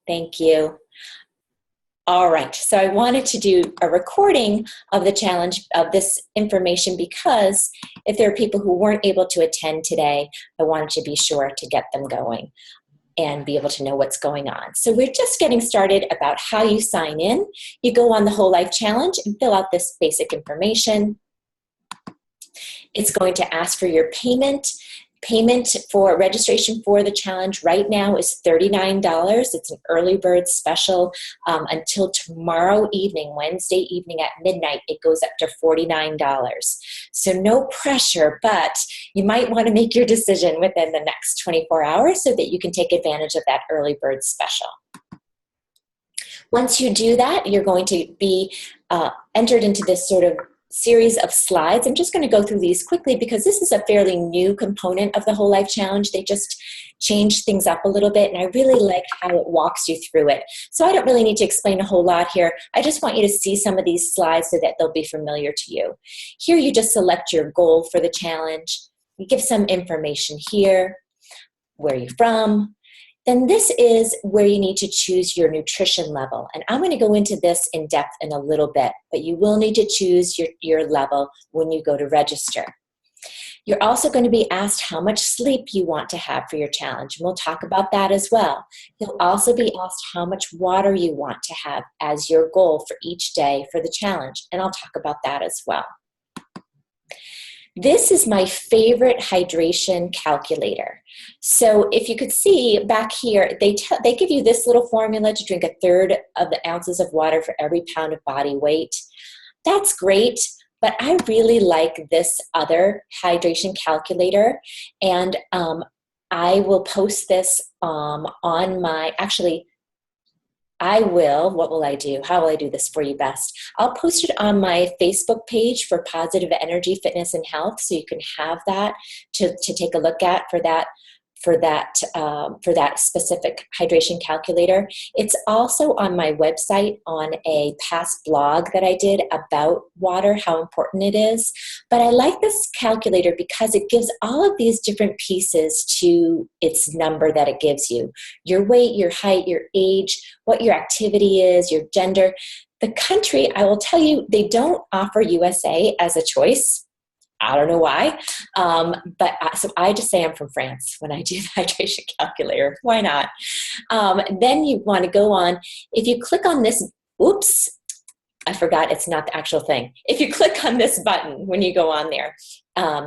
Thank you. All right, so I wanted to do a recording of the challenge of this information because if there are people who weren't able to attend today, I wanted to be sure to get them going and be able to know what's going on. So we're just getting started about how you sign in. You go on the Whole Life Challenge and fill out this basic information. It's going to ask for your payment. Payment for registration for the challenge right now is $39. It's an early bird special until tomorrow evening, Wednesday evening at midnight. It goes up to $49. So no pressure, but you might want to make your decision within the next 24 hours so that you can take advantage of that early bird special. Once you do that, you're going to be entered into this sort of series of slides. I'm just going to go through these quickly because this is a fairly new component of the Whole Life Challenge. They just changed things up a little bit, and I really like how it walks you through it. So I don't really need to explain a whole lot here. I just want you to see some of these slides so that they'll be familiar to you. Here you just select your goal for the challenge. You give some information here, where you're from. Then this is where you need to choose your nutrition level. And I'm going to go into this in depth in a little bit, but you will need to choose your level when you go to register. You're also going to be asked how much sleep you want to have for your challenge, and we'll talk about that as well. You'll also be asked how much water you want to have as your goal for each day for the challenge, and I'll talk about that as well. This is my favorite hydration calculator. So if you could see back here, they give you this little formula to drink 1/3 of the ounces of water for every pound of body weight. That's great, but I really like this other hydration calculator, and I will post this on my, actually, what will I do? How will I do this for you best? I'll post it on my Facebook page for Positive Energy, Fitness, and Health, so you can have that to take a look at for that specific hydration calculator. It's also on my website on a past blog that I did about water, how important it is. But I like this calculator because it gives all of these different pieces to its number that it gives you. Your weight, your height, your age, what your activity is, your gender. The country, I will tell you, they don't offer USA as a choice. I don't know why, so I just say I'm from France when I do the hydration calculator. Why not? Then you want to go on. If you click on this, oops, I forgot it's not the actual thing. If you click on this button when you go on there,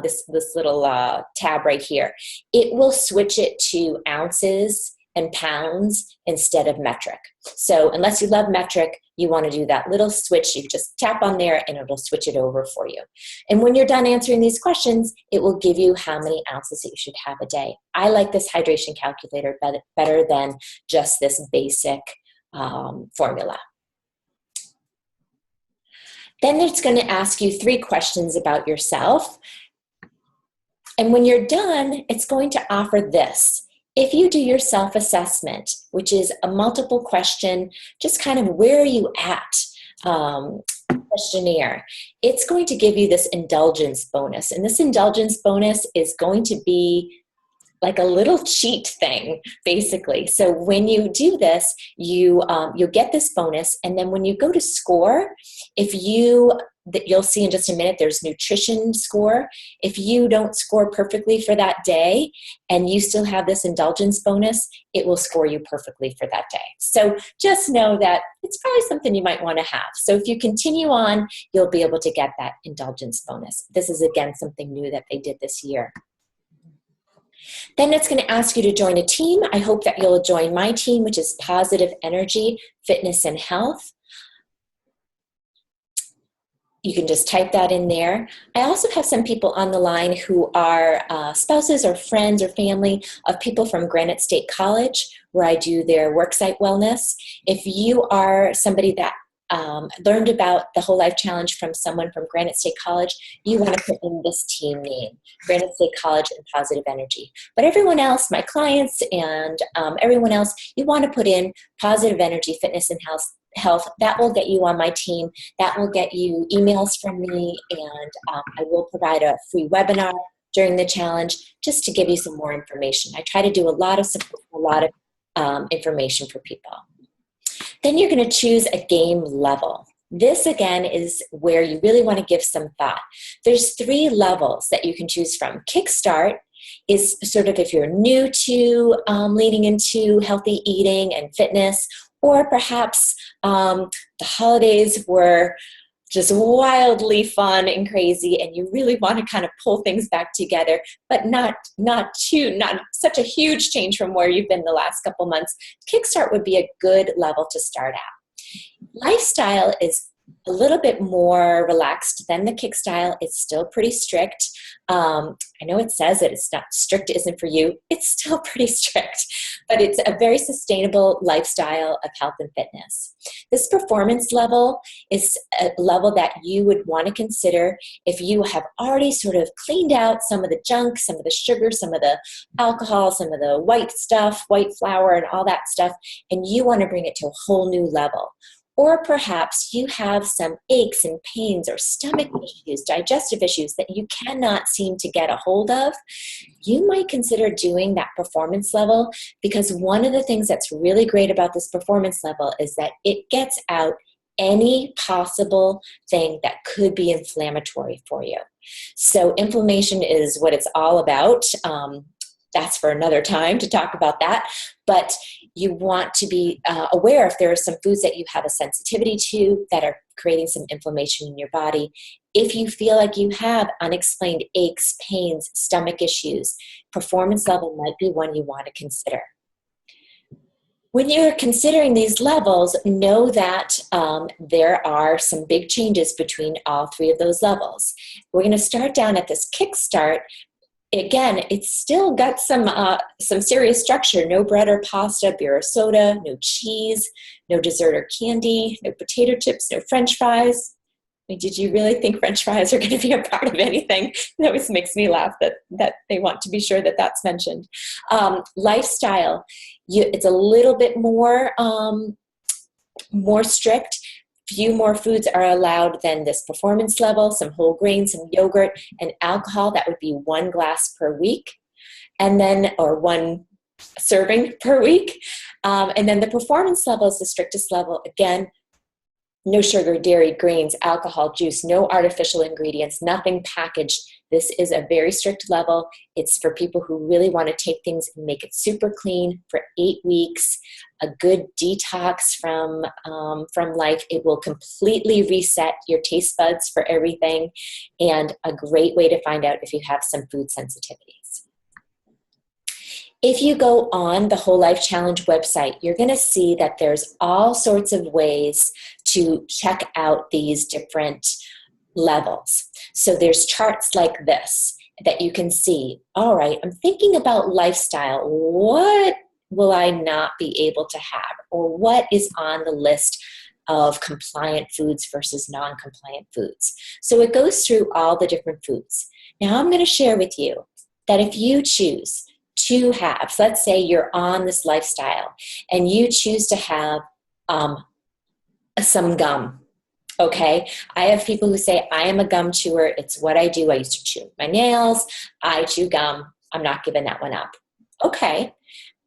this little tab right here, it will switch it to ounces and pounds instead of metric. So unless you love metric, you want to do that little switch. You just tap on there and it'll switch it over for you. And when you're done answering these questions, it will give you how many ounces that you should have a day. I like this hydration calculator better than just this basic formula. Then it's going to ask you 3 questions about yourself. And when you're done, it's going to offer this. If you do your self-assessment, which is a multiple question, just kind of where are you at questionnaire, it's going to give you this indulgence bonus. And this indulgence bonus is going to be like a little cheat thing, basically. So when you do this, you'll get this bonus. And then when you go to score, you'll see in just a minute, there's nutrition score. If you don't score perfectly for that day and you still have this indulgence bonus, it will score you perfectly for that day. So just know that it's probably something you might want to have. So if you continue on, you'll be able to get that indulgence bonus. This is, again, something new that they did this year. Then it's going to ask you to join a team. I hope that you'll join my team, which is Positive Energy, Fitness, and Health. You can just type that in there. I also have some people on the line who are spouses or friends or family of people from Granite State College, where I do their worksite wellness. If you are somebody that learned about the Whole Life Challenge from someone from Granite State College, you want to put in this team name, Granite State College and Positive Energy. But everyone else, my clients and everyone else, you want to put in Positive Energy, Fitness, and Health. That will get you on my team. That will get you emails from me, and I will provide a free webinar during the challenge just to give you some more information. I try to do a lot of support, a lot of information for people. Then you're going to choose a game level. This, again, is where you really want to give some thought. There's 3 levels that you can choose from. Kickstart is sort of if you're new to leaning into healthy eating and fitness, or perhaps the holidays were just wildly fun and crazy, and you really want to kind of pull things back together, but not such a huge change from where you've been the last couple months. Kickstart would be a good level to start at. Lifestyle is a little bit more relaxed than the kick style. It's still pretty strict. I know it says that it's not strict isn't for you. It's still pretty strict, but it's a very sustainable lifestyle of health and fitness. This performance level is a level that you would want to consider if you have already sort of cleaned out some of the junk, some of the sugar, some of the alcohol, some of the white stuff, white flour and all that stuff, and you want to bring it to a whole new level. Or perhaps you have some aches and pains or stomach issues, digestive issues that you cannot seem to get a hold of. You might consider doing that performance level, because one of the things that's really great about this performance level is that it gets out any possible thing that could be inflammatory for you. So inflammation is what it's all about. That's for another time to talk about that. But you want to be aware if there are some foods that you have a sensitivity to that are creating some inflammation in your body. If you feel like you have unexplained aches, pains, stomach issues, performance level might be one you want to consider. When you're considering these levels, know that there are some big changes between all 3 of those levels. We're going to start down at this kickstart. Again, it's still got some serious structure. No bread or pasta, beer or soda, no cheese, no dessert or candy, no potato chips, no French fries. I mean, did you really think French fries are going to be a part of anything? It always makes me laugh that they want to be sure that that's mentioned. Lifestyle, it's a little bit more strict. Few more foods are allowed than this performance level, some whole grains, some yogurt, and alcohol. That would be 1 glass per week, and then, or 1 serving per week. And then the performance level is the strictest level. Again, no sugar, dairy, grains, alcohol, juice, no artificial ingredients, nothing packaged. This is a very strict level. It's for people who really want to take things and make it super clean for 8 weeks, a good detox from life. It will completely reset your taste buds for everything, and a great way to find out if you have some food sensitivities. If you go on the Whole Life Challenge website, you're going to see that there's all sorts of ways to check out these different levels. So there's charts like this that you can see. All right, I'm thinking about lifestyle. What will I not be able to have? Or what is on the list of compliant foods versus non-compliant foods? So it goes through all the different foods. Now I'm going to share with you that if you choose to have, so let's say you're on this lifestyle and you choose to have some gum. Okay, I have people who say, I am a gum chewer. It's what I do. I used to chew my nails. I chew gum. I'm not giving that one up. Okay,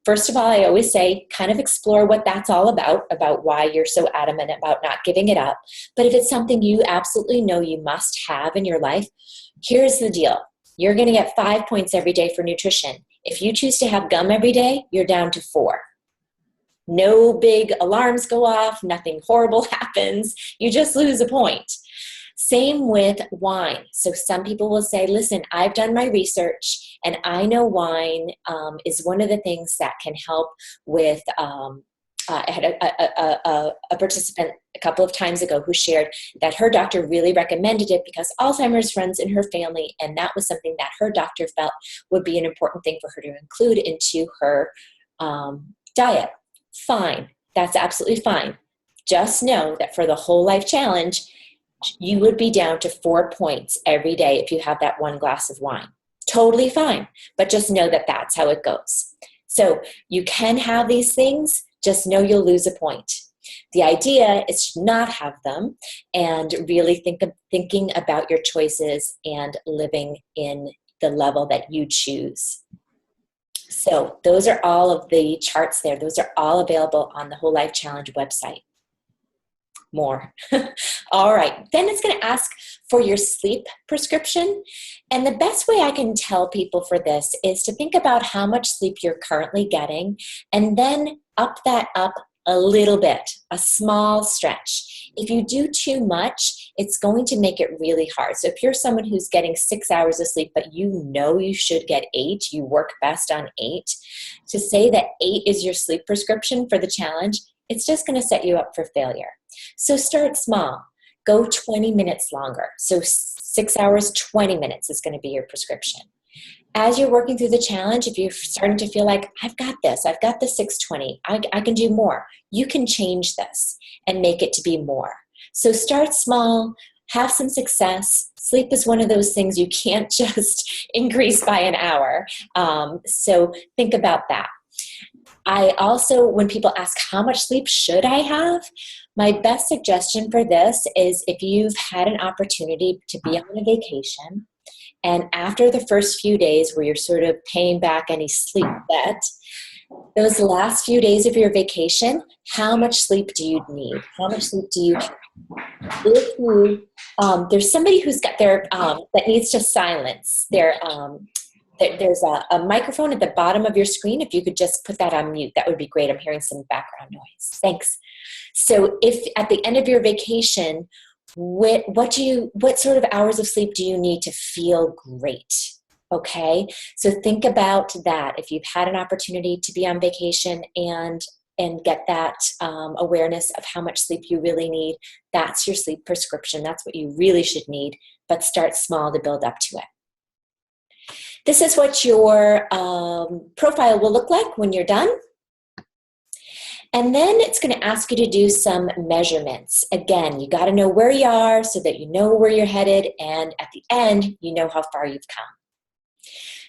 first of all, I always say kind of explore what that's all about why you're so adamant about not giving it up. But if it's something you absolutely know you must have in your life, here's the deal. You're going to get 5 points every day for nutrition. If you choose to have gum every day, you're down to 4. No big alarms go off, nothing horrible happens, you just lose a point. Same with wine. So some people will say, listen, I've done my research and I know wine is one of the things that can help with, I had a participant a couple of times ago who shared that her doctor really recommended it because Alzheimer's runs in her family, and that was something that her doctor felt would be an important thing for her to include into her diet. Fine. That's absolutely fine. Just know that for the Whole Life Challenge, you would be down to 4 points every day if you have that 1 glass of wine. Totally fine. But just know that that's how it goes. So you can have these things, just know you'll lose a point. The idea is to not have them and really thinking about your choices and living in the level that you choose. So those are all of the charts there. Those are all available on the Whole Life Challenge website. More. All right. Then it's going to ask for your sleep prescription. And the best way I can tell people for this is to think about how much sleep you're currently getting and then up that up a little bit, a small stretch. If you do too much, it's going to make it really hard. So if you're someone who's getting 6 hours of sleep, but you know you should get 8, you work best on 8, to say that 8 is your sleep prescription for the challenge, it's just going to set you up for failure. So start small. Go 20 minutes longer. So 6 hours, 20 minutes is going to be your prescription. As you're working through the challenge, if you're starting to feel like, I've got this, I've got the 620, I can do more, you can change this and make it to be more. So start small, have some success. Sleep is one of those things you can't just increase by an hour. So think about that. I also, when people ask how much sleep should I have, my best suggestion for this is if you've had an opportunity to be on a vacation, and after the first few days where you're sort of paying back any sleep debt, those last few days of your vacation, how much sleep do you need? How much sleep do you have? If you, there's somebody who's got their, that needs to silence their, there's a microphone at the bottom of your screen. If you could just put that on mute, that would be great. I'm hearing some background noise. Thanks. So if at the end of your vacation, what sort of hours of sleep do you need to feel great? Okay, so think about that. If you've had an opportunity to be on vacation and get that awareness of how much sleep you really need, that's your sleep prescription. That's what you really should need, but start small to build up to it. This is what your profile will look like when you're done. And then it's going to ask you to do some measurements. Again, you got to know where you are so that you know where you're headed, and at the end, you know how far you've come.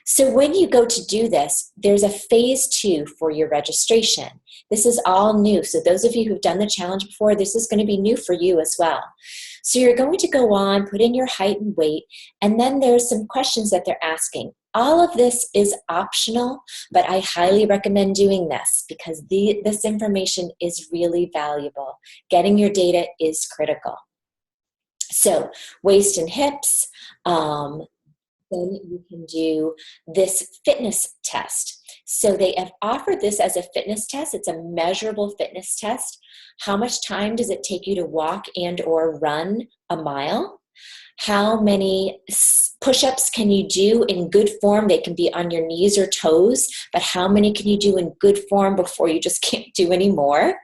So when you go to do this, there's a phase 2 for your registration. This is all new. So those of you who've done the challenge before, this is going to be new for you as well. So you're going to go on, put in your height and weight, and then there's some questions that they're asking. All of this is optional, but I highly recommend doing this because this information is really valuable. Getting your data is critical. So waist and hips, then you can do this fitness test. So they have offered this as a fitness test. It's a measurable fitness test. How much time does it take you to walk and or run a mile? How many push-ups can you do in good form? They can be on your knees or toes, but how many can you do in good form before you just can't do anymore?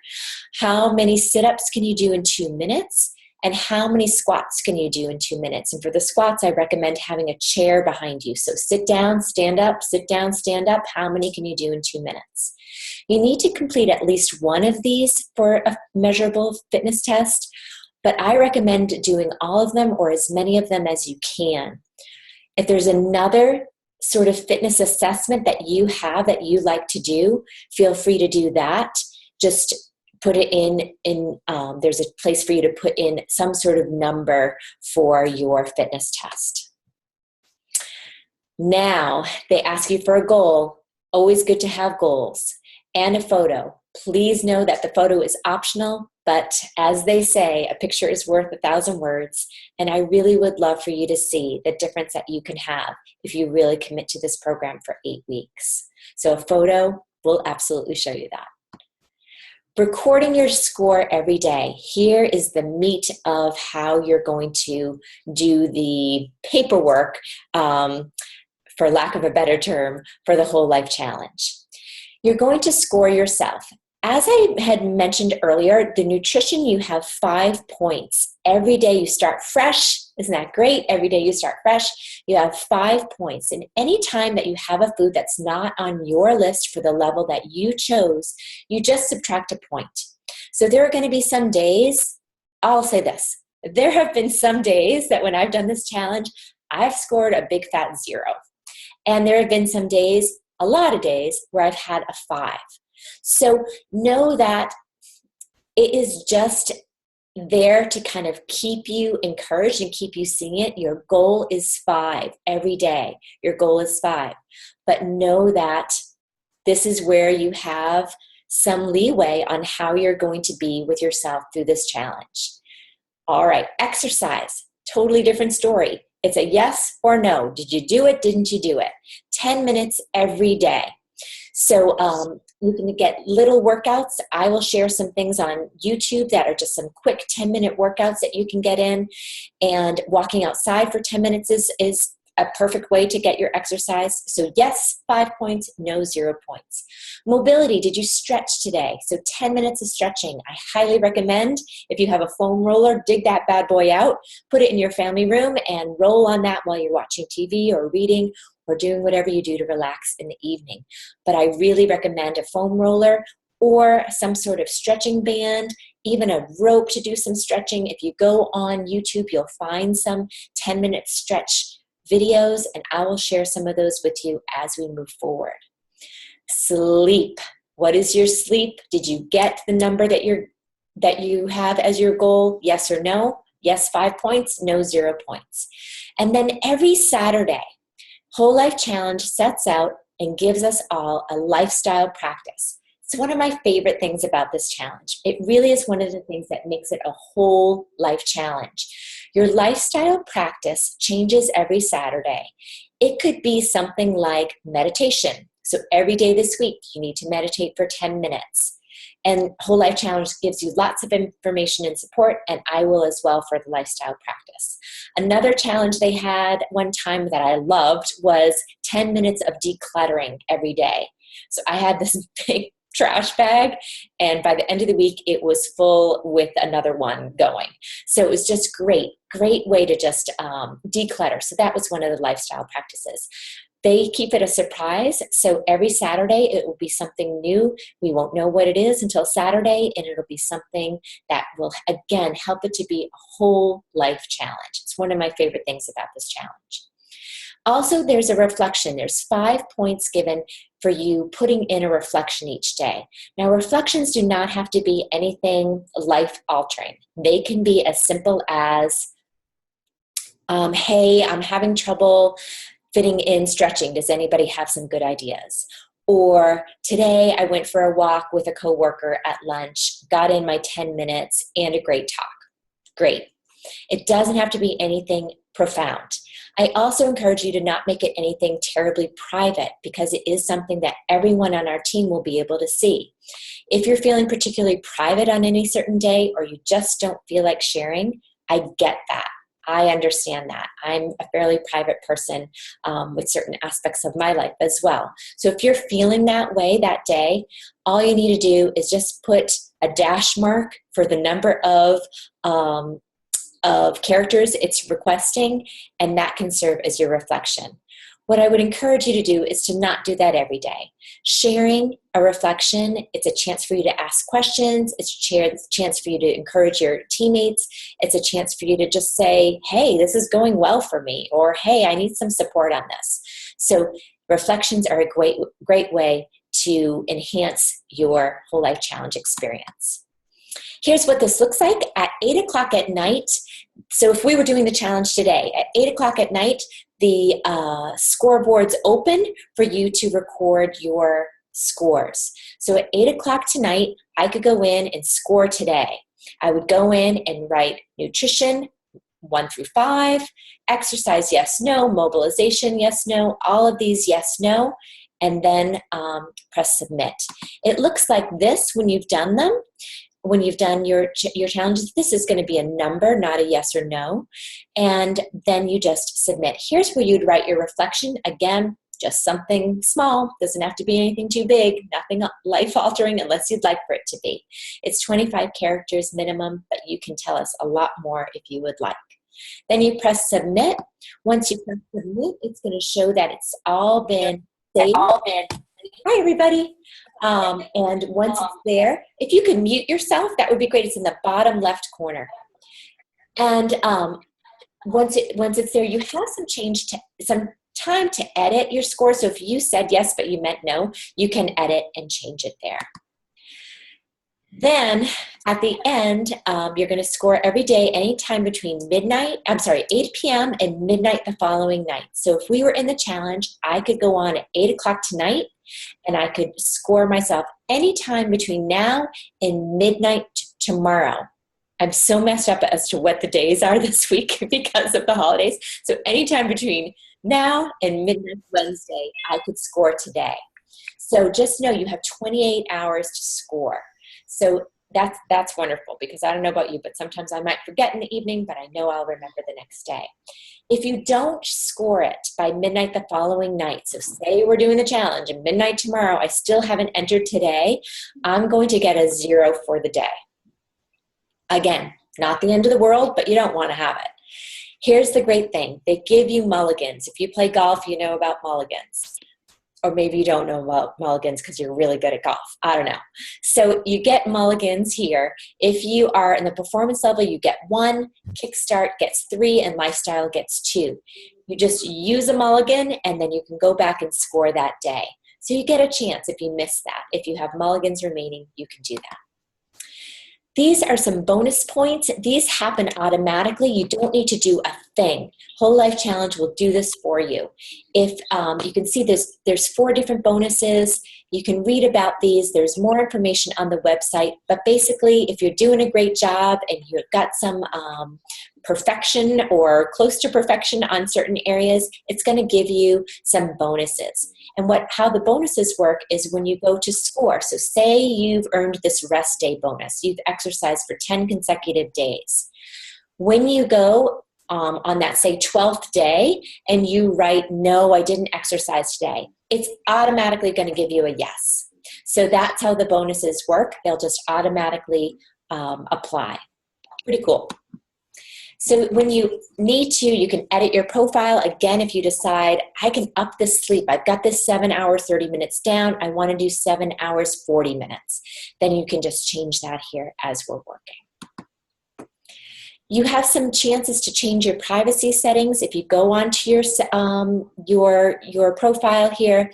How many sit-ups can you do in 2 minutes? And how many squats can you do in 2 minutes? And for the squats, I recommend having a chair behind you. So sit down, stand up, sit down, stand up. How many can you do in 2 minutes? You need to complete at least one of these for a measurable fitness test, but I recommend doing all of them or as many of them as you can. If there's another sort of fitness assessment that you have that you like to do, feel free to do that. Just put it in there's a place for you to put in some sort of number for your fitness test. Now, they ask you for a goal. Always good to have goals. And a photo. Please know that the photo is optional, but as they say, a picture is worth 1,000 words, and I really would love for you to see the difference that you can have if you really commit to this program for 8 weeks. So a photo will absolutely show you that. Recording your score every day. Here is the meat of how you're going to do the paperwork, for lack of a better term, for the Whole Life Challenge. You're going to score yourself. As I had mentioned earlier, the nutrition, you have 5 points. Every day you start fresh. Isn't that great? Every day you start fresh. You have 5 points. And any time that you have a food that's not on your list for the level that you chose, you just subtract a point. So there are going to be some days, I'll say this, there have been some days that when I've done this challenge, I've scored a big fat 0. And there have been some days, a lot of days, where I've had a 5. So know that it is just there to kind of keep you encouraged and keep you seeing it. Your goal is 5 every day. Your goal is 5. But know that this is where you have some leeway on how you're going to be with yourself through this challenge. All right, exercise, totally different story. It's a yes or no. Did you do it? Didn't you do it? 10 minutes every day. So you can get little workouts. I will share some things on YouTube that are just some quick 10-minute workouts that you can get in. And walking outside for 10 minutes is a perfect way to get your exercise. So yes, 5 points, no 0 points. Mobility, did you stretch today? So 10 minutes of stretching. I highly recommend, if you have a foam roller, dig that bad boy out, put it in your family room and roll on that while you're watching TV or reading or doing whatever you do to relax in the evening. But I really recommend a foam roller or some sort of stretching band, even a rope to do some stretching. If you go on YouTube, you'll find some 10-minute stretch videos, and I will share some of those with you as we move forward. Sleep. What is your sleep? Did you get the number that you have as your goal? Yes or no? Yes, 5 points, no 0 points. And then every Saturday, Whole Life Challenge sets out and gives us all a lifestyle practice. It's one of my favorite things about this challenge. It really is one of the things that makes it a whole life challenge. Your lifestyle practice changes every Saturday. It could be something like meditation. So every day this week, you need to meditate for 10 minutes. And Whole Life Challenge gives you lots of information and support, and I will as well for the lifestyle practice. Another challenge they had one time that I loved was 10 minutes of decluttering every day. So I had this big trash bag, and by the end of the week it was full with another one going. So it was just great way to just declutter. So that was one of the lifestyle practices. They keep it a surprise, so every Saturday it will be something new. We won't know what it is until Saturday, and it'll be something that will again help it to be a whole life challenge. It's one of my favorite things about this challenge. Also, there's a reflection. There's 5 points given for you putting in a reflection each day. Now, reflections do not have to be anything life-altering. They can be as simple as, hey, I'm having trouble fitting in stretching. Does anybody have some good ideas? Or today I went for a walk with a coworker at lunch, got in my 10 minutes and a great talk. Great. It doesn't have to be anything profound. I also encourage you to not make it anything terribly private because it is something that everyone on our team will be able to see. If you're feeling particularly private on any certain day or you just don't feel like sharing, I get that. I understand that. I'm a fairly private person with certain aspects of my life as well. So if you're feeling that way that day, all you need to do is just put a dash mark for the number of characters it's requesting, and that can serve as your reflection. What I would encourage you to do is to not do that every day. Sharing a reflection, it's a chance for you to ask questions. It's a chance for you to encourage your teammates. It's a chance for you to just say, hey, this is going well for me, or hey, I need some support on this. So reflections are a great way to enhance your Whole Life Challenge experience. Here's what this looks like at 8 o'clock at night. So if we were doing the challenge today, at 8 o'clock at night, the scoreboard's open for you to record your scores. So at 8 o'clock tonight, I could go in and score today. I would go in and write nutrition, 1 through 5, exercise, yes, no, mobilization, yes, no, all of these, yes, no, and then press submit. It looks like this when you've done them. When you've done your challenges, this is going to be a number, not a yes or no. And then you just submit. Here's where you'd write your reflection. Again, just something small. Doesn't have to be anything too big. Nothing life-altering unless you'd like for it to be. It's 25 characters minimum, but you can tell us a lot more if you would like. Then you press submit. Once you press submit, it's going to show that it's all been saved. Hi, everybody. And once it's there, if you can mute yourself, that would be great. It's in the bottom left corner. And once it's there, you have some time to edit your score. So if you said yes, but you meant no, you can edit and change it there. Then at the end, you're going to score every day, anytime between 8 p.m. and midnight the following night. So if we were in the challenge, I could go on at 8 o'clock tonight And I could score myself anytime between now and midnight tomorrow. I'm so messed up as to what the days are this week because of the holidays. So anytime between now and midnight Wednesday, I could score today. So just know you have 28 hours to score. So that's wonderful, because I don't know about you, but sometimes I might forget in the evening, but I know I'll remember the next day. If you don't score it by midnight the following night, so say we're doing the challenge and midnight tomorrow, I still haven't entered today, I'm going to get a 0 for the day. Again, not the end of the world, but you don't want to have it. Here's the great thing. They give you mulligans. If you play golf, you know about mulligans. Or maybe you don't know about mulligans because you're really good at golf. I don't know. So you get mulligans here. If you are in the performance level, you get 1, Kickstart gets 3, and Lifestyle gets 2. You just use a mulligan, and then you can go back and score that day. So you get a chance if you miss that. If you have mulligans remaining, you can do that. These are some bonus points. These happen automatically. You don't need to do a thing. Whole Life Challenge will do this for you. If you can see there's 4 different bonuses. You can read about these. There's more information on the website. But basically, if you're doing a great job and you've got some perfection or close to perfection on certain areas, it's going to give you some bonuses. And how the bonuses work is when you go to score. So say you've earned this rest day bonus. You've exercised for 10 consecutive days. When you go on that, say, 12th day, and you write, no, I didn't exercise today, it's automatically going to give you a yes. So that's how the bonuses work. They'll just automatically apply. Pretty cool. So when you need to, you can edit your profile. Again, if you decide, I can up the sleep. I've got this 7 hours, 30 minutes down. I want to do 7 hours, 40 minutes. Then you can just change that here as we're working. You have some chances to change your privacy settings. If you go onto your profile here,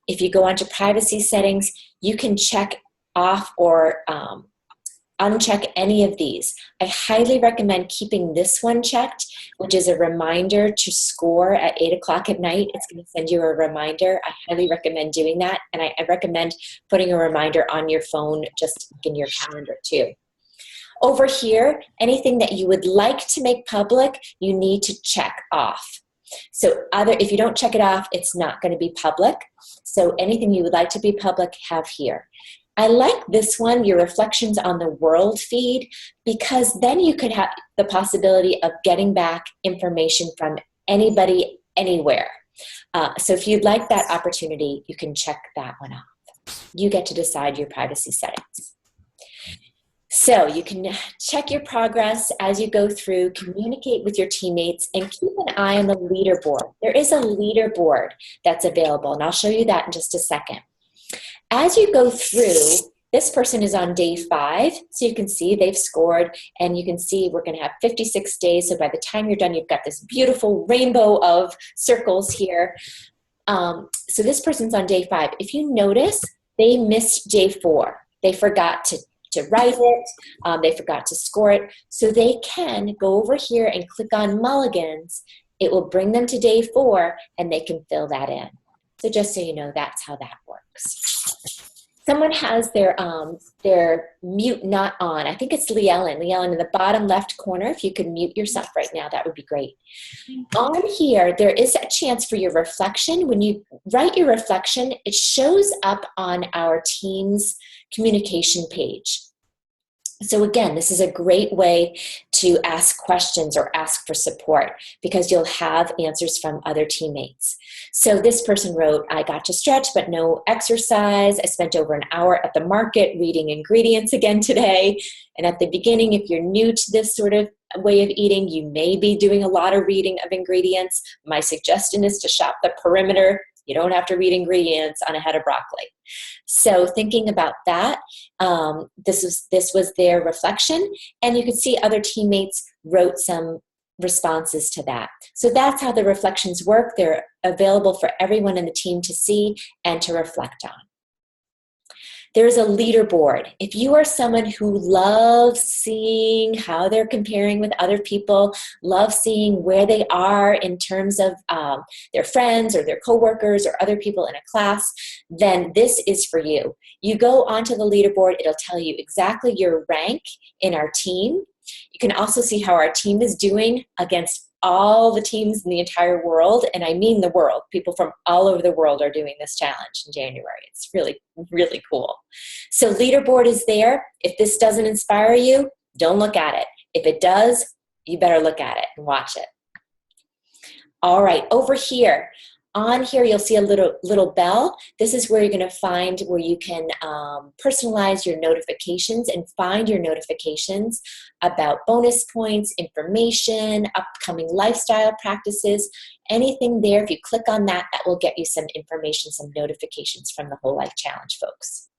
if you go onto privacy settings, you can check off or uncheck any of these. I highly recommend keeping this one checked, which is a reminder to score at 8 o'clock at night. It's going to send you a reminder. I highly recommend doing that. And I recommend putting a reminder on your phone, just in your calendar too. Over here, anything that you would like to make public, you need to check off. So if you don't check it off, it's not going to be public. So anything you would like to be public, have here. I like this one, your reflections on the world feed, because then you could have the possibility of getting back information from anybody, anywhere. So if you'd like that opportunity, you can check that one off. You get to decide your privacy settings. So you can check your progress as you go through, communicate with your teammates, and keep an eye on the leaderboard. There is a leaderboard that's available, and I'll show you that in just a second. As you go through, this person is on day 5, so you can see they've scored, and you can see we're going to have 56 days, so by the time you're done, you've got this beautiful rainbow of circles here. So this person's on day 5. If you notice, they missed day 4. They forgot to write it, they forgot to score it, so they can go over here and click on mulligans. It will bring them to day 4, and they can fill that in. So just so you know, that's how that works. Someone has their mute not on. I think it's Leellen. Leellen, in the bottom left corner, if you could mute yourself right now, that would be great. On here, there is a chance for your reflection. When you write your reflection, it shows up on our team's communication page. So again, this is a great way to ask questions or ask for support, because you'll have answers from other teammates. So this person wrote, I got to stretch, but no exercise. I spent over an hour at the market reading ingredients again today. And at the beginning, if you're new to this sort of way of eating, you may be doing a lot of reading of ingredients. My suggestion is to shop the perimeter. You don't have to read ingredients on a head of broccoli. So thinking about that, this was their reflection, and you could see other teammates wrote some responses to that. So that's how the reflections work. They're available for everyone in the team to see and to reflect on. There's a leaderboard. If you are someone who loves seeing how they're comparing with other people, loves seeing where they are in terms of their friends or their coworkers or other people in a class, then this is for you. You go onto the leaderboard, it'll tell you exactly your rank in our team. You can also see how our team is doing against all the teams in the entire world, and I mean the world. People from all over the world are doing this challenge in January. It's really, really cool. So leaderboard is there. If this doesn't inspire you, don't look at it. If it does, you better look at it and watch it. All right, over here. On here, you'll see a little bell. This is where you're going to find where you can personalize your notifications and find your notifications about bonus points, information, upcoming lifestyle practices, anything there. If you click on that, that will get you some information, some notifications from the Whole Life Challenge, folks.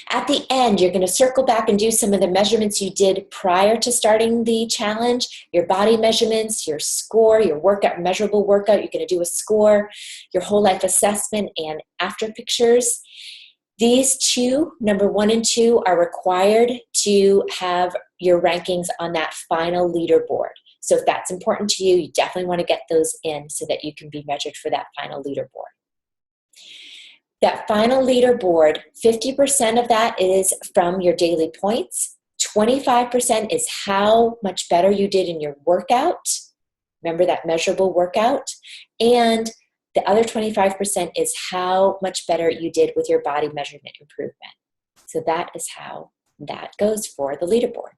At the end, you're going to circle back and do some of the measurements you did prior to starting the challenge, your body measurements, your score, your workout, measurable workout. You're going to do a score, your whole life assessment, and after pictures. These two, number 1 and 2, are required to have your rankings on that final leaderboard. So if that's important to you, you definitely want to get those in so that you can be measured for that final leaderboard. That final leaderboard, 50% of that is from your daily points. 25% is how much better you did in your workout. Remember that measurable workout. And the other 25% is how much better you did with your body measurement improvement. So that is how that goes for the leaderboard.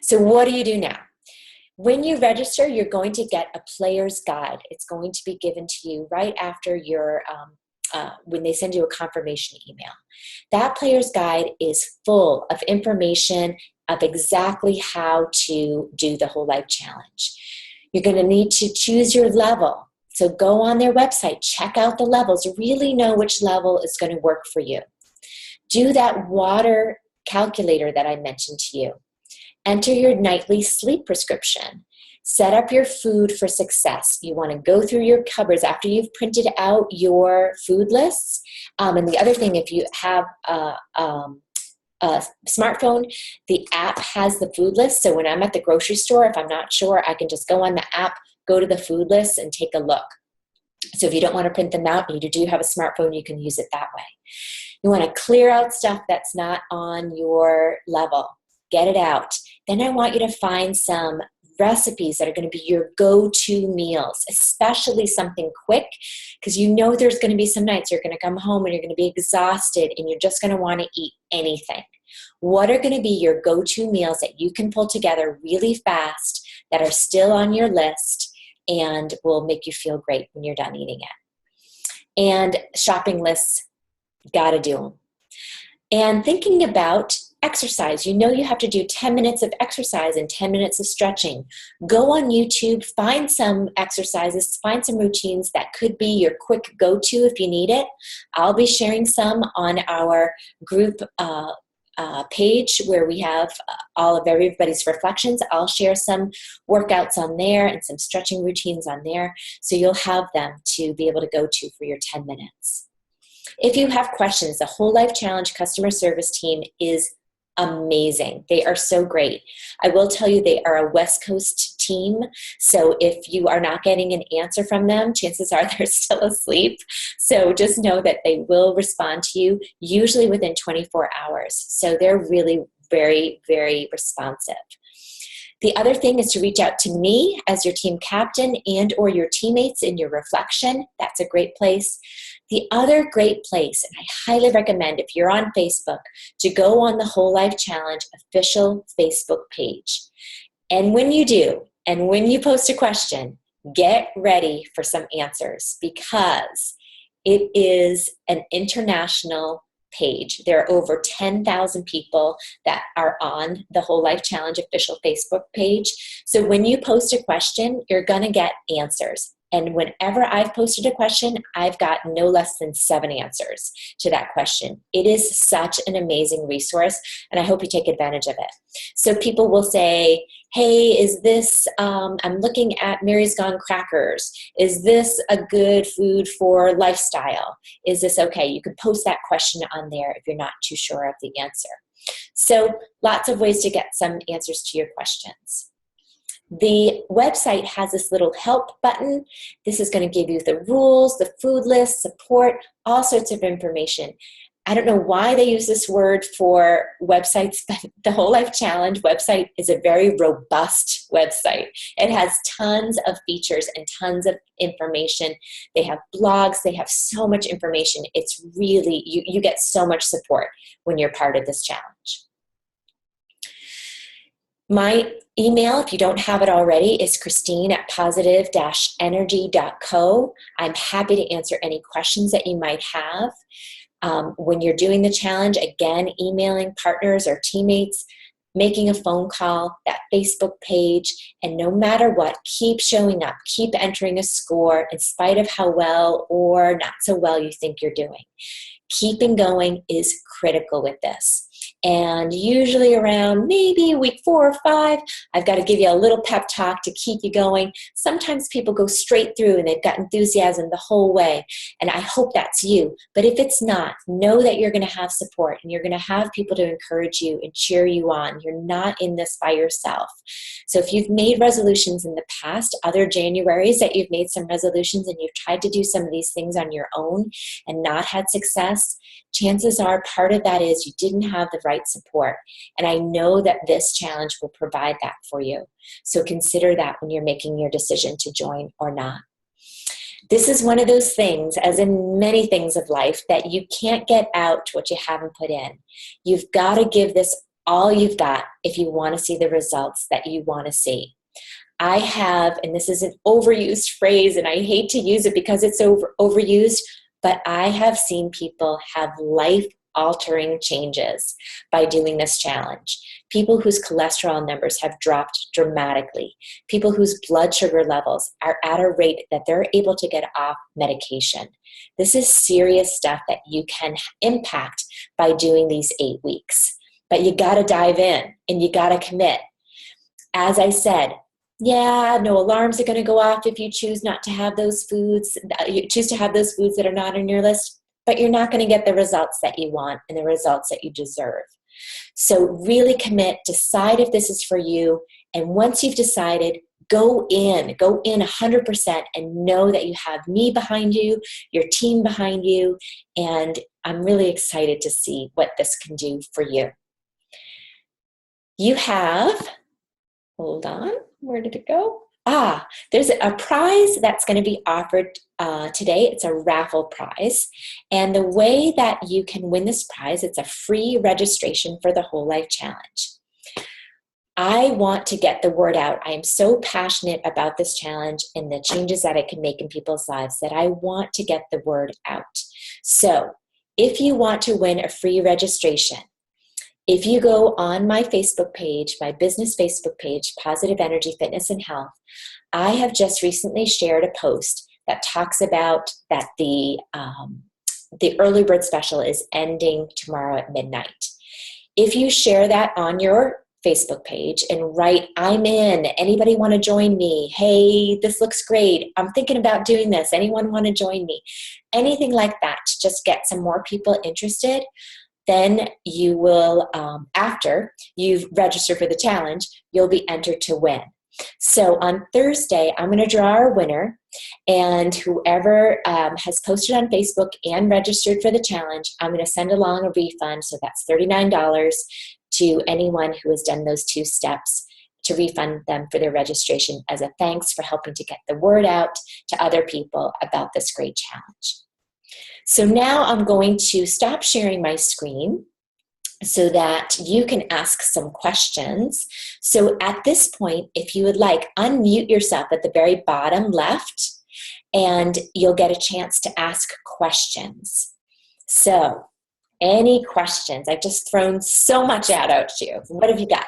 So what do you do now? When you register, you're going to get a player's guide. It's going to be given to you right after your when they send you a confirmation email. That player's guide is full of information of exactly how to do the Whole Life Challenge. You're going to need to choose your level. So go on their website, check out the levels, really know which level is going to work for you. Do that water calculator that I mentioned to you. Enter your nightly sleep prescription. Set up your food for success. You want to go through your cupboards after you've printed out your food lists. And the other thing, if you have a smartphone, the app has the food list. So when I'm at the grocery store, if I'm not sure, I can just go on the app, go to the food list, and take a look. So if you don't want to print them out and you do have a smartphone, you can use it that way. You want to clear out stuff that's not on your level. Get it out. Then I want you to find some recipes that are going to be your go-to meals, especially something quick, because you know there's going to be some nights you're going to come home and you're going to be exhausted and you're just going to want to eat anything. What are going to be your go-to meals that you can pull together really fast that are still on your list and will make you feel great when you're done eating it? And shopping lists, gotta do them. And thinking about exercise. You know you have to do 10 minutes of exercise and 10 minutes of stretching. Go on YouTube, find some exercises, find some routines that could be your quick go-to if you need it. I'll be sharing some on our group page where we have all of everybody's reflections. I'll share some workouts on there and some stretching routines on there, so you'll have them to be able to go to for your 10 minutes. If you have questions, the Whole Life Challenge customer service team is amazing. They are so great. I will tell you they are a West Coast team, so if you are not getting an answer from them, chances are they're still asleep. So just know that they will respond to you, usually within 24 hours. So they're really very, very responsive. The other thing is to reach out to me as your team captain and or your teammates in your reflection. That's a great place. The other great place, and I highly recommend if you're on Facebook, to go on the Whole Life Challenge official Facebook page. And when you do, and when you post a question, get ready for some answers, because it is an international page. There are over 10,000 people that are on the Whole Life Challenge official Facebook page. So when you post a question, you're going to get answers. And whenever I've posted a question, I've got no less than 7 answers to that question. It is such an amazing resource, and I hope you take advantage of it. So people will say, hey, is this, I'm looking at Mary's Gone Crackers. Is this a good food for lifestyle? Is this okay? You can post that question on there if you're not too sure of the answer. So lots of ways to get some answers to your questions. The website has this little help button. This is going to give you the rules, the food list, support, all sorts of information. I don't know why they use this word for websites, but the Whole Life Challenge website is a very robust website. It has tons of features and tons of information. They have blogs. They have so much information. It's really, you get so much support when you're part of this challenge. My email, if you don't have it already, is christine@positive-energy.co. I'm happy to answer any questions that you might have. When you're doing the challenge, again, emailing partners or teammates, making a phone call, that Facebook page, and no matter what, keep showing up, keep entering a score in spite of how well or not so well you think you're doing. Keeping going is critical with this. And usually around maybe week 4 or 5, I've got to give you a little pep talk to keep you going. Sometimes people go straight through and they've got enthusiasm the whole way. And I hope that's you. But if it's not, know that you're going to have support and you're going to have people to encourage you and cheer you on. You're not in this by yourself. So if you've made resolutions in the past, other Januaries that you've made some resolutions and you've tried to do some of these things on your own and not had success, chances are part of that is you didn't have the right support. And I know that this challenge will provide that for you. So consider that when you're making your decision to join or not. This is one of those things, as in many things of life, that you can't get out what you haven't put in. You've got to give this all you've got if you want to see the results that you want to see. I have, and this is an overused phrase, and I hate to use it because it's overused, but I have seen people have life-altering changes by doing this challenge. People whose cholesterol numbers have dropped dramatically. People whose blood sugar levels are at a rate that they're able to get off medication. This is serious stuff that you can impact by doing these 8 weeks. But you got to dive in and you got to commit. As I said, yeah, no alarms are going to go off if you choose not to have those foods. You choose to have those foods that are not on your list, but you're not going to get the results that you want and the results that you deserve. So really commit, decide if this is for you, and once you've decided, go in 100% and know that you have me behind you, your team behind you, and I'm really excited to see what this can do for you. You have, hold on, where did it go? There's a prize that's going to be offered today. It's a raffle prize. And the way that you can win this prize, it's a free registration for the Whole Life Challenge. I want to get the word out. I am so passionate about this challenge and the changes that it can make in people's lives that I want to get the word out. So if you want to win a free registration, if you go on my Facebook page, my business Facebook page, Positive Energy, Fitness, and Health, I have just recently shared a post that talks about that the early bird special is ending tomorrow at midnight. If you share that on your Facebook page and write, I'm in, anybody want to join me? Hey, this looks great. I'm thinking about doing this. Anyone want to join me? Anything like that to just get some more people interested. Then you will, after you've registered for the challenge, you'll be entered to win. So on Thursday, I'm going to draw our winner, and whoever has posted on Facebook and registered for the challenge, I'm going to send along a refund, so that's $39 to anyone who has done those 2 steps to refund them for their registration as a thanks for helping to get the word out to other people about this great challenge. So now I'm going to stop sharing my screen so that you can ask some questions. So at this point, if you would like, unmute yourself at the very bottom left, and you'll get a chance to ask questions. So any questions? I've just thrown so much out to you. What have you got?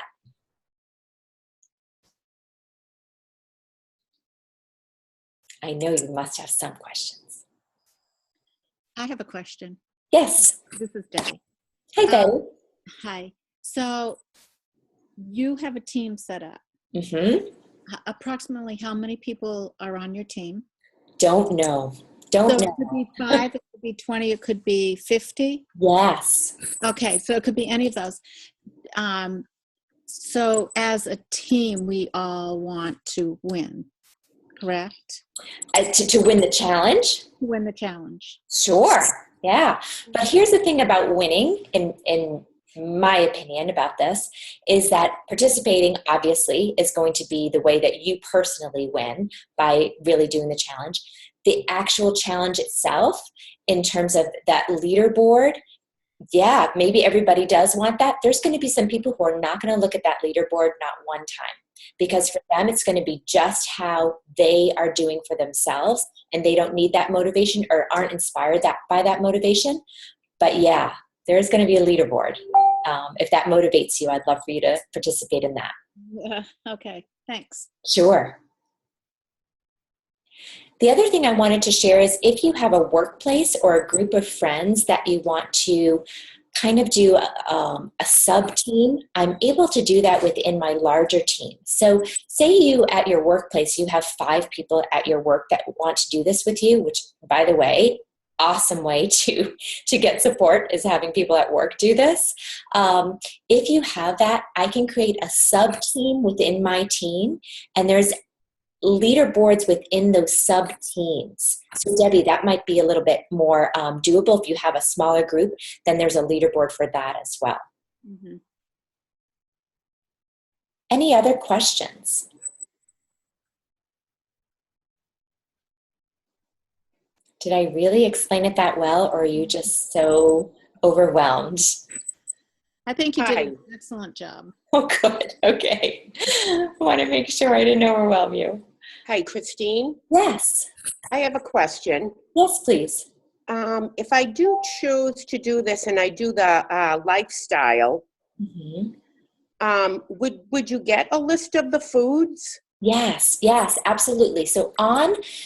I know you must have some questions. I have a question. Yes. This is Debbie. Hi, Betty. Hi. So you have a team set up. Mm-hmm. Approximately how many people are on your team? Don't know. So Don't it know. could be 5, it could be 20, it could be 50? Yes. Okay, so it could be any of those. So as a team, we all want to win, correct? To win the challenge? To win the challenge. Sure. Yeah. But here's the thing about winning, in my opinion about this, is that participating obviously is going to be the way that you personally win by really doing the challenge. The actual challenge itself, in terms of that leaderboard, yeah, maybe everybody does want that. There's going to be some people who are not going to look at that leaderboard not one time, because for them it's going to be just how they are doing for themselves, and they don't need that motivation or aren't inspired by that motivation. But yeah, there's going to be a leaderboard. If that motivates you, I'd love for you to participate in that. Yeah, okay, thanks. Sure. The other thing I wanted to share is if you have a workplace or a group of friends that you want to kind of do a sub team, I'm able to do that within my larger team. So say you at your workplace, you have 5 people at your work that want to do this with you, which, by the way, awesome way to get support is having people at work do this. If you have that, I can create a sub team within my team, and there's leaderboards within those sub teams. So Debbie, that might be a little bit more doable. If you have a smaller group, then there's a leaderboard for that as well. Mm-hmm. Any other questions? Did I really explain it that well, or are you just so overwhelmed? I think you did an excellent job. Oh, good. Okay. I want to make sure I didn't overwhelm you. Hi, Christine. Yes. I have a question. Yes, please. If I do choose to do this and I do the lifestyle, would you get a list of the foods? Yes, absolutely. So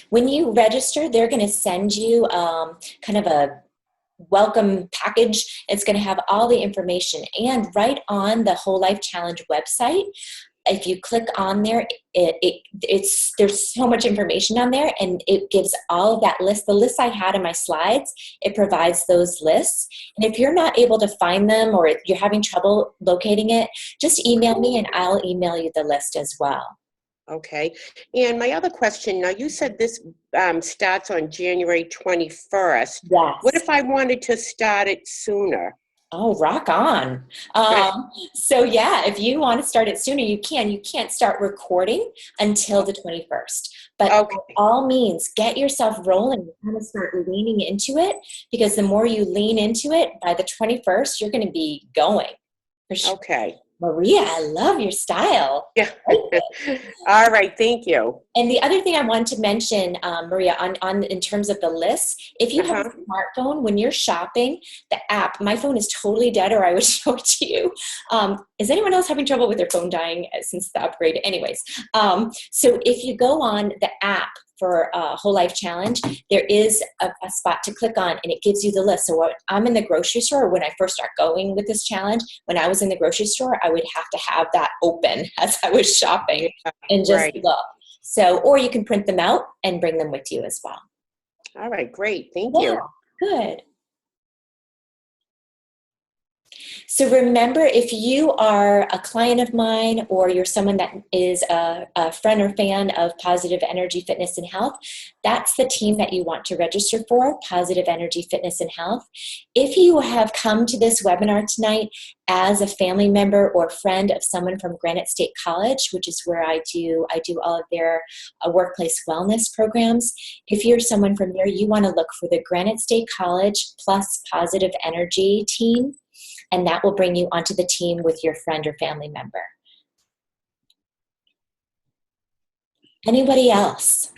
when you register, they're going to send you kind of a welcome package. It's going to have all the information, and right on the Whole Life Challenge website, if you click on there, there's so much information on there, and it gives all of that list. The list I had in my slides, it provides those lists. And if you're not able to find them, or if you're having trouble locating it, just email me and I'll email you the list as well. Okay. And my other question, now you said this starts on January 21st. Yes. What if I wanted to start it sooner? Oh, rock on. So yeah, if you want to start it sooner, you can. You can't start recording until the 21st. But okay, by all means, get yourself rolling and kind of start leaning into it, because the more you lean into it, by the 21st, you're going to be going. For sure. Okay. Maria, I love your style. Yeah. All right. Thank you. And the other thing I wanted to mention, Maria, on in terms of the list, if you have a smartphone, when you're shopping, the app, my phone is totally dead, or I would show it to you. Is anyone else having trouble with their phone dying since the upgrade? Anyways, so if you go on the app for Whole Life Challenge, there is a spot to click on, and it gives you the list. So when I'm in the grocery store, when I first start going with this challenge, when I was in the grocery store, I would have to have that open as I was shopping and just look. So, or you can print them out and bring them with you as well. All right, great. Thank you. Good. So remember, if you are a client of mine, or you're someone that is a friend or fan of Positive Energy, Fitness, and Health, that's the team that you want to register for, Positive Energy, Fitness, and Health. If you have come to this webinar tonight as a family member or friend of someone from Granite State College, which is where I do all of their workplace wellness programs, if you're someone from there, you want to look for the Granite State College plus Positive Energy team, and that will bring you onto the team with your friend or family member. Anybody else?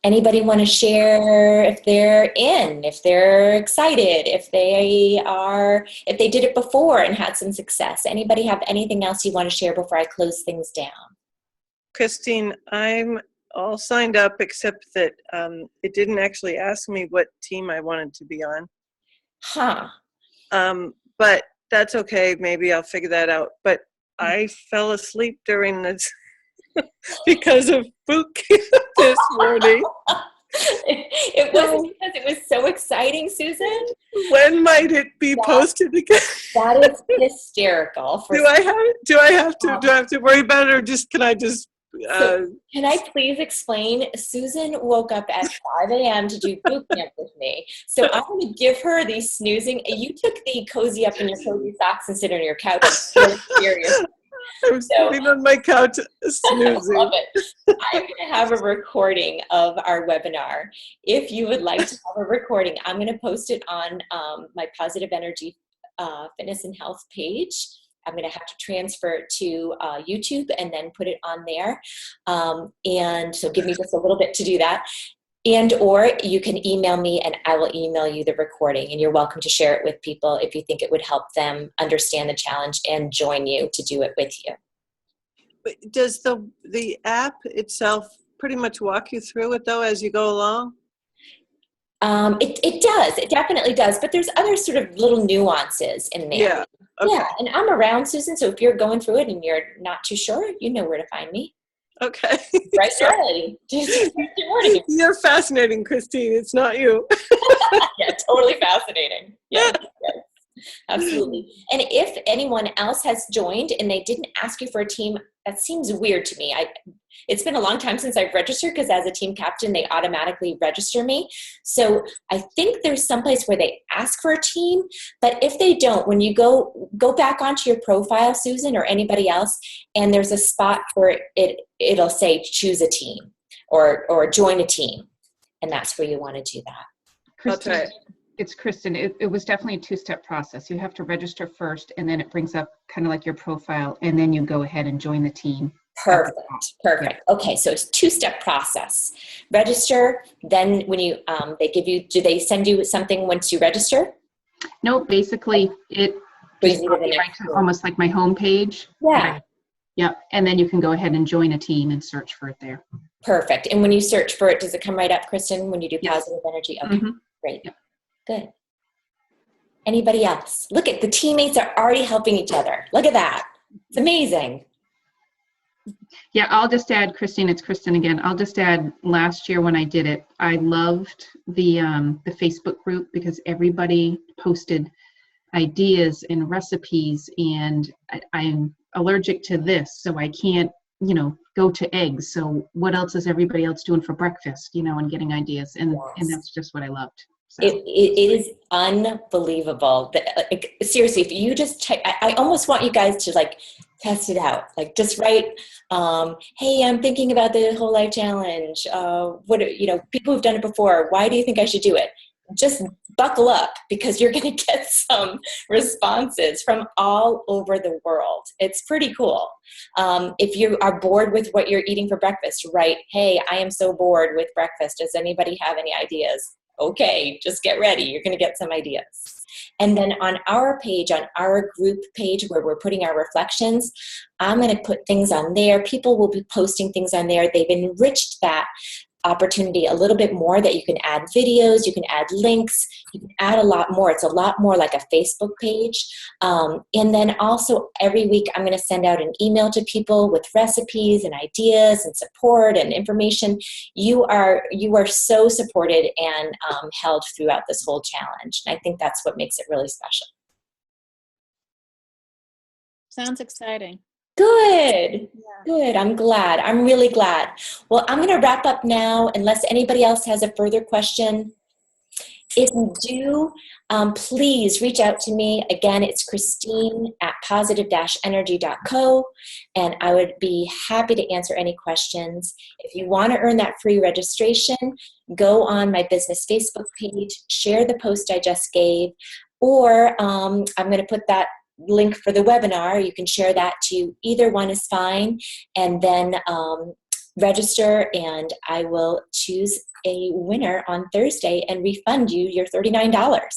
Anybody want to share if they're in, if they're excited, if they did it before and had some success? Anybody have anything else you want to share before I close things down? Christine, I'm all signed up except that it didn't actually ask me what team I wanted to be on. Huh. But that's okay. Maybe I'll figure that out. But I fell asleep during this because of boot camp this morning. It wasn't because it was so exciting, Susan. When might it be posted again? That is hysterical. Do I have to worry about it, or can I just? Can I please explain? Susan woke up at 5 a.m. to do boot camp with me. So I'm going to give her the snoozing. You took the cozy up in your cozy socks and sit on your couch. It's really serious. I'm sitting on my couch snoozing. I love it. I'm going to have a recording of our webinar. If you would like to have a recording, I'm going to post it on my Positive Energy Fitness and Health page. I'm going to have to transfer it to YouTube and then put it on there. And so give me just a little bit to do that. And or you can email me and I will email you the recording, and you're welcome to share it with people if you think it would help them understand the challenge and join you to do it with you. But does the app itself pretty much walk you through it though as you go along? It does. It definitely does. But there's other sort of little nuances in there. Yeah. Okay. Yeah. And I'm around, Susan. So if you're going through it and you're not too sure, you know where to find me. Okay. Right, early. You're fascinating, Christine. It's not you. Yeah, totally fascinating. Yeah. Yes, absolutely. And if anyone else has joined and they didn't ask you for a team, that seems weird to me. It's been a long time since I've registered, because as a team captain, they automatically register me. So I think there's someplace where they ask for a team, but if they don't, when you go back onto your profile, Susan, or anybody else, and there's a spot where it'll say choose a team or join a team, and that's where you want to do that. Kristen, Okay. It's Kristen. It was definitely a two-step process. You have to register first, and then it brings up kind of like your profile, and then you go ahead and join the team. Perfect. Yeah. Okay, so it's a two-step process. Register, then when you do they send you something once you register? No, basically it Brings you to the right next to almost like my home page. Yeah. Yeah, and then you can go ahead and join a team and search for it there. Perfect. And when you search for it, does it come right up, Kristen, when you do Yes. positive energy? Okay, great. Yep. Good. Anybody else? Look at the teammates are already helping each other. Look at that. It's amazing. Yeah, I'll just add, Christine, it's Kristen again. I'll just add, last year when I did it, I loved the Facebook group because everybody posted ideas and recipes, and I'm allergic to this, so I can't, go to eggs. So what else is everybody else doing for breakfast, and getting ideas. And that's just what I loved. So. It is unbelievable. Seriously, if you just check, I almost want you guys to test it out. Just write, hey, I'm thinking about the Whole Life Challenge. People who've done it before. Why do you think I should do it? Just buckle up, because you're going to get some responses from all over the world. It's pretty cool. If you are bored with what you're eating for breakfast, write, hey, I am so bored with breakfast. Does anybody have any ideas? Okay, just get ready. You're going to get some ideas. And then on our page, on our group page where we're putting our reflections, I'm going to put things on there. People will be posting things on there. They've enriched that opportunity a little bit more, that you can add videos, you can add links, you can add a lot more. It's a lot more like a Facebook page. And then also every week I'm going to send out an email to people with recipes and ideas and support and information. You are so supported and held throughout this whole challenge. And I think that's what makes it really special. Sounds exciting. Good. Yeah. Good. I'm glad. I'm really glad. Well, I'm going to wrap up now unless anybody else has a further question. If you do, please reach out to me. Again, it's Christine at positive-energy.co, and I would be happy to answer any questions. If you want to earn that free registration, go on my business Facebook page, share the post I just gave, or I'm going to put that link for the webinar. You can share that to either one is fine, and then register, and I will choose a winner on Thursday and refund you your $39.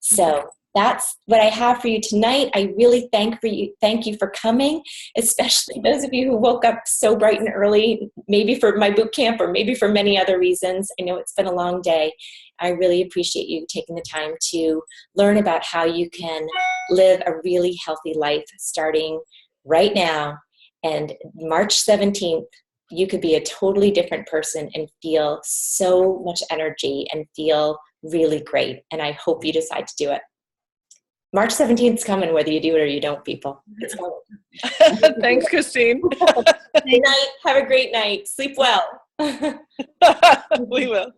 So that's what I have for you tonight. I really thank you for coming, especially those of you who woke up so bright and early, maybe for my boot camp or maybe for many other reasons. I know it's been a long day. I really appreciate you taking the time to learn about how you can live a really healthy life starting right now. And March 17th, you could be a totally different person and feel so much energy and feel really great. And I hope you decide to do it. March 17th is coming, whether you do it or you don't, people. It's coming. Thanks, Christine. Good night. Have a great night. Sleep well. We will.